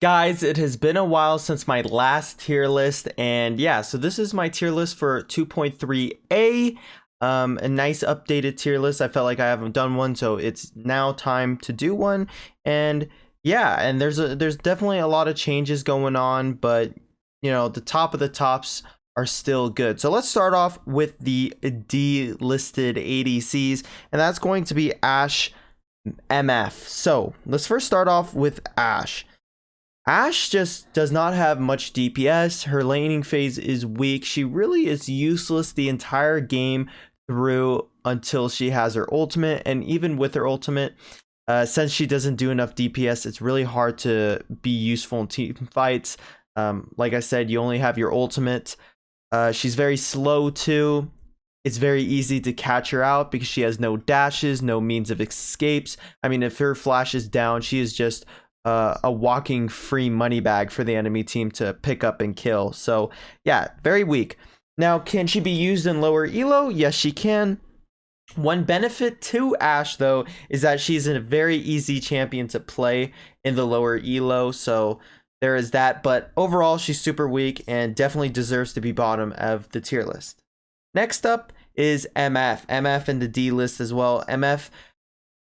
Guys, it has been a while since my last tier list, and yeah, so this is my tier list for 2.3a. A nice updated tier list. I felt like I haven't done one, so it's now time to do one. And yeah, and there's definitely a lot of changes going on, but the top of the tops are still good. So let's start off with the delisted ADCs, and that's going to be Ashe MF. So let's first start off with Ashe. Ashe just does not have much DPS. Her laning phase is weak. She really is useless the entire game through until she has her ultimate. And even with her ultimate, since she doesn't do enough DPS, it's really hard to be useful in team fights. Like I said, you only have your ultimate. She's very slow too. It's very easy to catch her out because she has no dashes, no means of escapes. I mean, if her flash is down, she is just a walking free money bag for the enemy team to pick up and kill. So yeah, very weak. Now, can she be used in lower elo? Yes, she can. One benefit to Ashe though is that she's a very easy champion to play in the lower elo, so there is that. But overall, she's super weak and definitely deserves to be bottom of the tier list. Next up is MF in the D list as well. MF,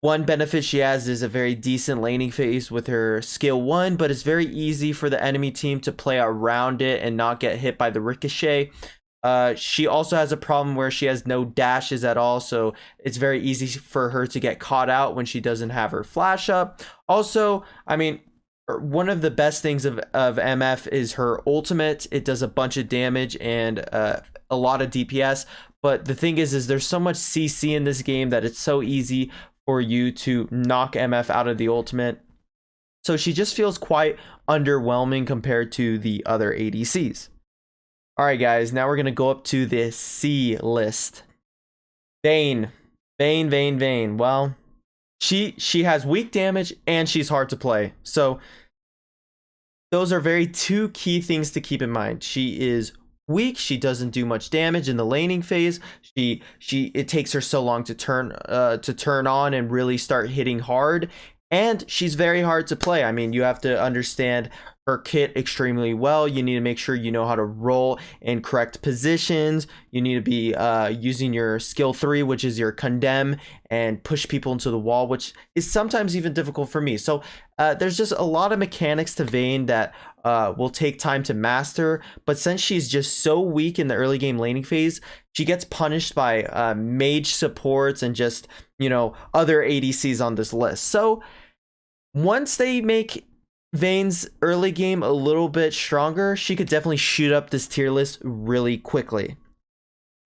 one benefit she has is a very decent laning phase with her skill 1, but it's very easy for the enemy team to play around it and not get hit by the ricochet. She also has a problem where she has no dashes at all, so it's very easy for her to get caught out when she doesn't have her flash up. Also, I mean, one of the best things of MF is her ultimate. It does a bunch of damage and a lot of DPS, but the thing is there's so much CC in this game that it's so easy for you to knock MF out of the ultimate. So she just feels quite underwhelming compared to the other ADCs. All right, guys, now we're going to go up to the C list. Vayne. Well, she has weak damage and she's hard to play. So those are very two key things to keep in mind. She is weak. She doesn't do much damage in the laning phase. It takes her so long to turn on and really start hitting hard, and she's very hard to play. I mean, you have to understand her kit extremely well. You need to make sure you know how to roll in correct positions. You need to be using your skill 3, which is your condemn, and push people into the wall, which is sometimes even difficult for me. So there's just a lot of mechanics to Vayne that will take time to master. But since she's just so weak in the early game laning phase, she gets punished by mage supports and just, other ADCs on this list. So once they make Vayne's early game a little bit stronger, she could definitely shoot up this tier list really quickly.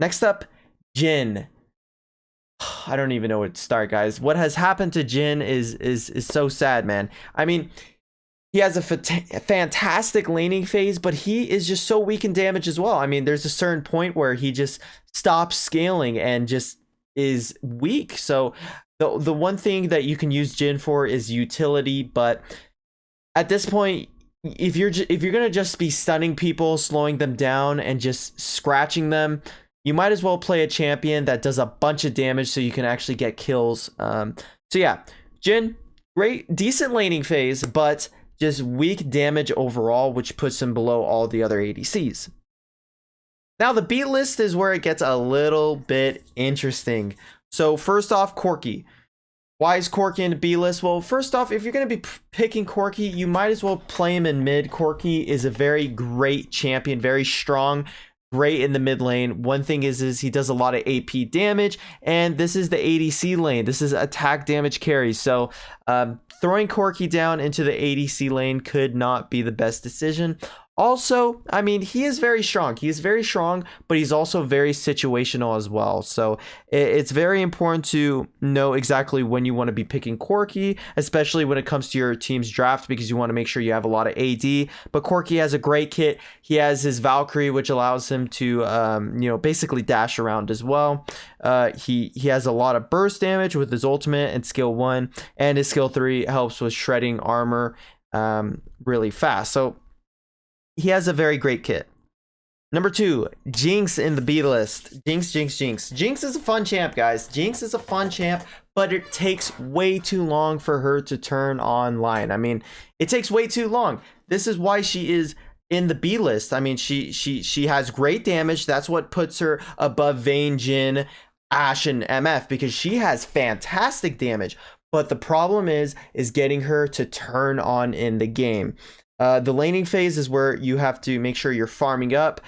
Next up, Jhin. I don't even know where to start, guys. What has happened to Jhin is so sad, man. I mean, he has a fantastic laning phase, but he is just so weak in damage as well. I mean, there's a certain point where he just stops scaling and just is weak. So the one thing that you can use Jhin for is utility, but at this point, if you're gonna just be stunning people, slowing them down, and just scratching them, you might as well play a champion that does a bunch of damage so you can actually get kills. So yeah, Jhin, great, decent laning phase, but just weak damage overall, which puts him below all the other ADCs. Now the B list is where it gets a little bit interesting. So first off, Corki. Why is Corki in the B list? Well, first off, if you're going to be picking Corki, you might as well play him in mid. Corki is a very great champion, very strong, great in the mid lane. One thing is he does a lot of AP damage, and this is the ADC lane. This is attack damage carry. So throwing Corki down into the ADC lane could not be the best decision. Also, I mean, he is very strong. He is very strong, but he's also very situational as well. So it's very important to know exactly when you want to be picking Corki, especially when it comes to your team's draft, because you want to make sure you have a lot of AD. But Corki has a great kit. He has his Valkyrie, which allows him to, basically dash around as well. He has a lot of burst damage with his ultimate and skill 1, and his skill 3 helps with shredding armor really fast. So he has a very great kit. Number 2, Jinx in the B list. Jinx, Jinx, Jinx. Jinx is a fun champ, guys. Jinx is a fun champ, but it takes way too long for her to turn online. I mean, it takes way too long. This is why she is in the B list. I mean, she has great damage. That's what puts her above Vayne, Jhin, Ashe, and MF, because she has fantastic damage. But the problem is getting her to turn on in the game. The laning phase is where you have to make sure you're farming up.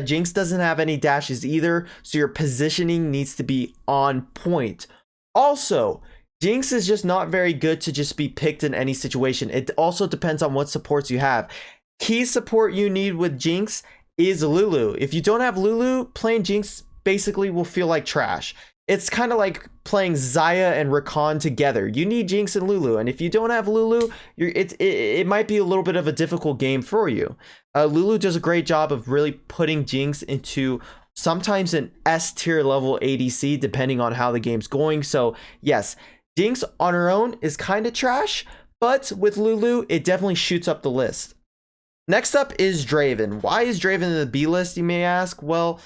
Jinx doesn't have any dashes either, so your positioning needs to be on point. Also, Jinx is just not very good to just be picked in any situation. It also depends on what supports you have. Key support you need with Jinx is Lulu. If you don't have Lulu, playing Jinx basically will feel like trash. It's kind of like playing Xayah and Rakan together. You need Jinx and Lulu, and if you don't have Lulu, it might be a little bit of a difficult game for you. Lulu does a great job of really putting Jinx into sometimes an S tier level ADC, depending on how the game's going. So yes, Jinx on her own is kind of trash, but with Lulu, it definitely shoots up the list. Next up is Draven. Why is Draven in the B list, you may ask? Well,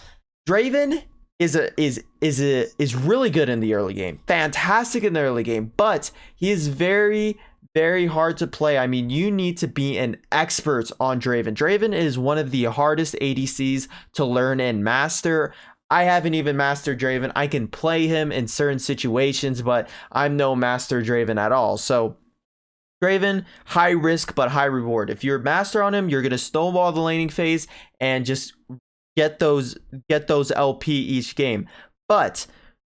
Draven is really good in the early game, fantastic in the early game, but he is very hard to play. I mean, you need to be an expert on Draven. Draven is one of the hardest ADCs to learn and master. I haven't even mastered Draven. I can play him in certain situations, but I'm no master Draven at all. So Draven, high risk but high reward. If you're master on him, you're gonna snowball the laning phase and just get those LP each game. But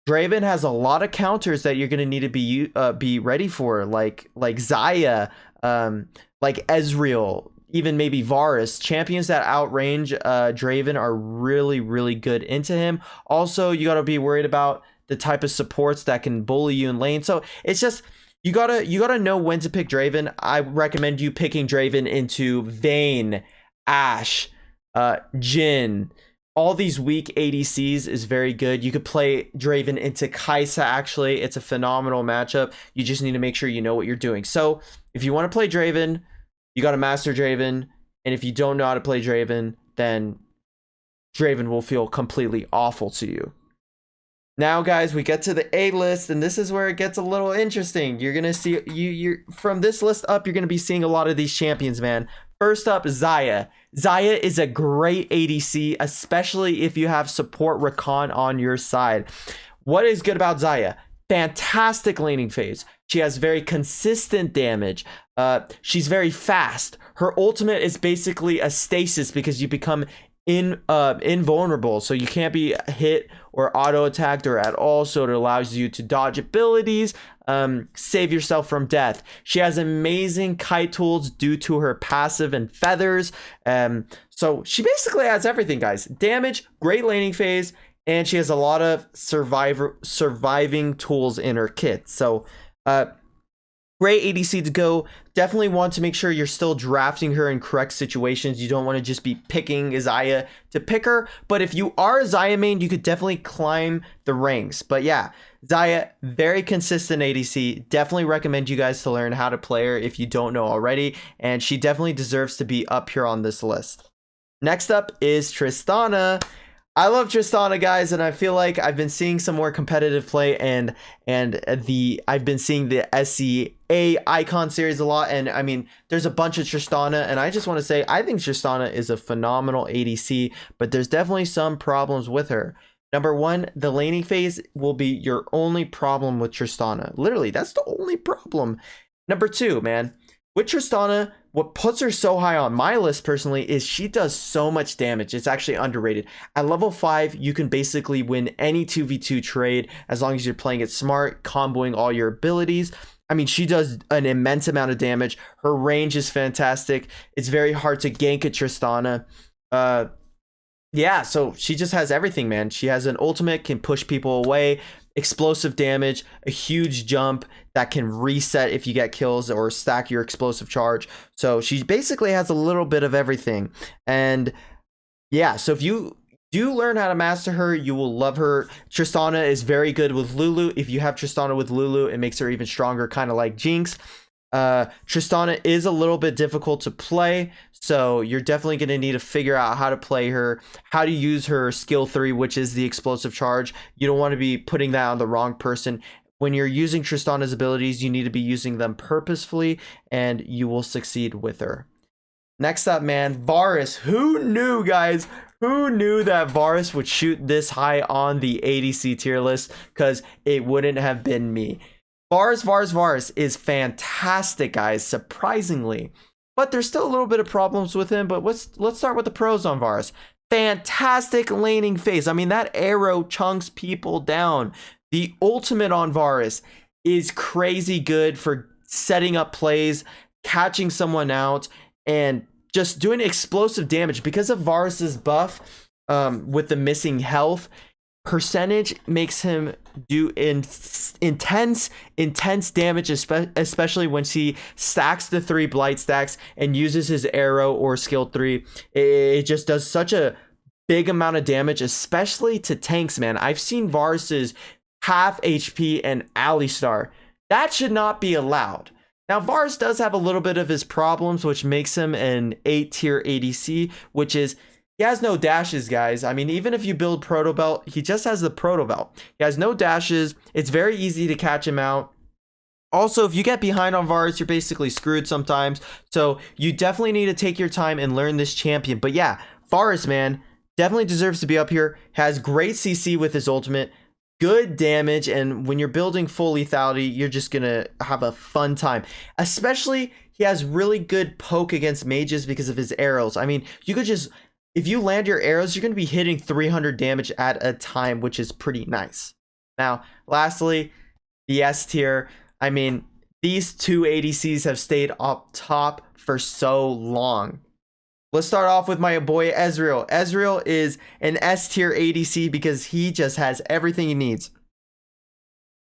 Draven has a lot of counters that you're going to need to be ready for, like Xayah, like Ezreal, even maybe Varus. Champions that outrange Draven are really good into him. Also, you got to be worried about the type of supports that can bully you in lane. So it's just, you gotta know when to pick Draven. I recommend you picking Draven into Vayne, Ashe, Jhin. All these weak ADCs is very good. You could play Draven into Kai'Sa. Actually, it's a phenomenal matchup. You just need to make sure you know what you're doing. So if you want to play Draven, you got to master Draven. And if you don't know how to play Draven, then Draven will feel completely awful to you. Now, guys, we get to the A list, and this is where it gets a little interesting. You're gonna see you're from this list up, you're gonna be seeing a lot of these champions, man. First up, Xayah. Xayah is a great ADC, especially if you have support Rakan on your side. What is good about Xayah? Fantastic laning phase. She has very consistent damage. She's very fast. Her ultimate is basically a stasis because you become invulnerable, so you can't be hit or auto attacked or at all, so it allows you to dodge abilities, save yourself from death. She has amazing kite tools due to her passive and feathers, so she basically has everything, guys. Damage, great laning phase, and she has a lot of surviving tools in her kit. So great ADC to go. Definitely want to make sure you're still drafting her in correct situations. You don't want to just be picking Xayah to pick her. But if you are a Xayah main, you could definitely climb the ranks. But yeah, Xayah, very consistent ADC. Definitely recommend you guys to learn how to play her if you don't know already. And she definitely deserves to be up here on this list. Next up is Tristana. I love Tristana, guys, and I feel like I've been seeing some more competitive play, and I've been seeing the SEA icon series a lot, and I mean, there's a bunch of Tristana, and I just want to say I think Tristana is a phenomenal ADC, but there's definitely some problems with her. Number one, the laning phase will be your only problem with Tristana. Literally, that's the only problem. Number two, man, with Tristana, what puts her so high on my list personally is she does so much damage. It's actually underrated. At level 5, you can basically win any 2v2 trade as long as you're playing it smart, comboing all your abilities. I mean, she does an immense amount of damage. Her range is fantastic. It's very hard to gank a Tristana. Yeah, so she just has everything, man. She has an ultimate, can push people away, explosive damage, a huge jump that can reset if you get kills or stack your explosive charge. So she basically has a little bit of everything. And yeah, so if you do learn how to master her, you will love her. Tristana is very good with Lulu. If you have Tristana with Lulu, it makes her even stronger, kind of like Jinx. Tristana is a little bit difficult to play, so you're definitely going to need to figure out how to play her, how to use her skill 3, which is the explosive charge. You don't want to be putting that on the wrong person. When you're using Tristana's abilities, you need to be using them purposefully, and you will succeed with her. Next up, man, Varus. Who knew, guys? Who knew that Varus would shoot this high on the ADC tier list? Because it wouldn't have been me. Varus is fantastic, guys, surprisingly. But there's still a little bit of problems with him, but let's start with the pros on Varus. Fantastic laning phase. I mean, that arrow chunks people down. The ultimate on Varus is crazy good for setting up plays, catching someone out, and just doing explosive damage. Because of Varus's buff with the missing health, percentage makes him do intense damage, especially when he stacks the 3 blight stacks and uses his arrow or skill 3. It just does such a big amount of damage, especially to tanks, man. I've seen Varus's half HP and Alistar. That should not be allowed. Now, Varus does have a little bit of his problems, which makes him an 8 tier ADC, which is he has no dashes, guys. I mean, even if you build Proto Belt, he just has the Proto Belt. He has no dashes. It's very easy to catch him out. Also, if you get behind on Varus, you're basically screwed sometimes. So you definitely need to take your time and learn this champion. But yeah, Varus, man, definitely deserves to be up here. Has great CC with his ultimate. Good damage, and when you're building full lethality, you're just gonna have a fun time. Especially, he has really good poke against mages because of his arrows. I mean, you could just, if you land your arrows, you're gonna be hitting 300 damage at a time, which is pretty nice. Now, lastly, the S tier. I mean, these 2 ADCs have stayed up top for so long. Let's start off with my boy Ezreal. Ezreal is an S tier ADC because he just has everything he needs.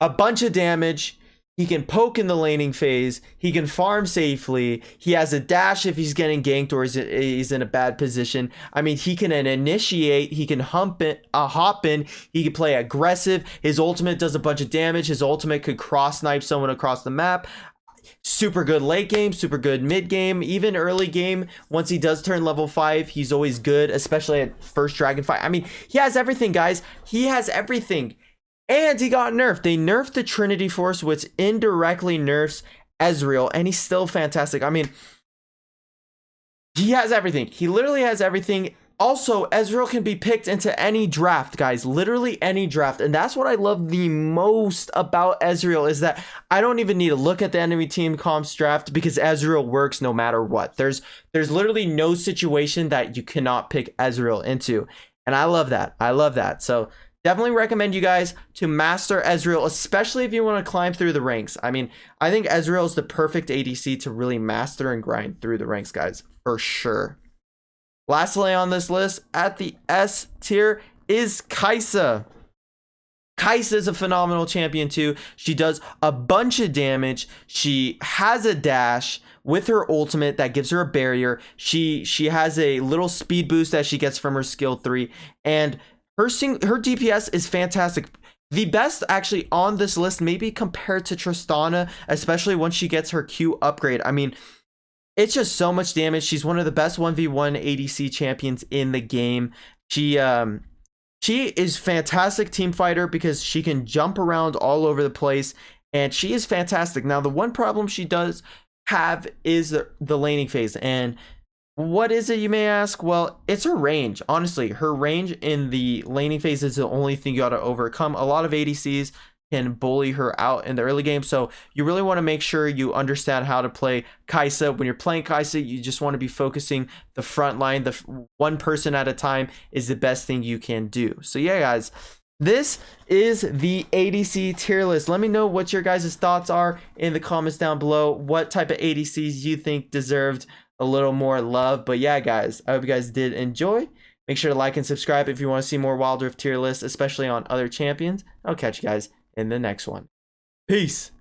A bunch of damage. He can poke in the laning phase. He can farm safely. He has a dash if he's getting ganked or he's in a bad position. I mean, he can initiate. He can hop in. He can play aggressive. His ultimate does a bunch of damage. His ultimate could cross snipe someone across the map. Super good late game, super good mid game, even early game. Once he does turn level 5, he's always good, especially at first dragon fight. I mean, he has everything, guys. He has everything. And he got nerfed. They nerfed the Trinity Force, which indirectly nerfs Ezreal, and he's still fantastic. I mean, he has everything. He literally has everything. Also, Ezreal can be picked into any draft, guys. Literally any draft. And that's what I love the most about Ezreal, is that I don't even need to look at the enemy team comp's draft because Ezreal works no matter what. There's literally no situation that you cannot pick Ezreal into. And I love that. I love that. So definitely recommend you guys to master Ezreal, especially if you want to climb through the ranks. I mean, I think Ezreal is the perfect ADC to really master and grind through the ranks, guys, for sure. Lastly on this list, at the S tier, is Kai'Sa. Kai'Sa is a phenomenal champion too. She does a bunch of damage. She has a dash with her ultimate that gives her a barrier. She has a little speed boost that she gets from her skill 3. And her DPS is fantastic. The best actually on this list, maybe compared to Tristana, especially once she gets her Q upgrade. I mean, it's just so much damage. She's one of the best 1v1 ADC champions in the game. She is fantastic team fighter because she can jump around all over the place, and she is fantastic. Now, the one problem she does have is the laning phase. And what is it, you may ask? Well, it's her range. Honestly, her range in the laning phase is the only thing you got to overcome. A lot of ADCs can bully her out in the early game, so you really want to make sure you understand how to play Kai'Sa. When you're playing Kai'Sa, you just want to be focusing the front line. The one person at a time is the best thing you can do. So yeah, guys, this is the ADC tier list. Let me know what your guys' thoughts are in the comments down below. What type of ADCs you think deserved a little more love. But yeah, guys, I hope you guys did enjoy. Make sure to like and subscribe if you want to see more Wild Rift tier lists, especially on other champions. I'll catch you guys in the next one. Peace.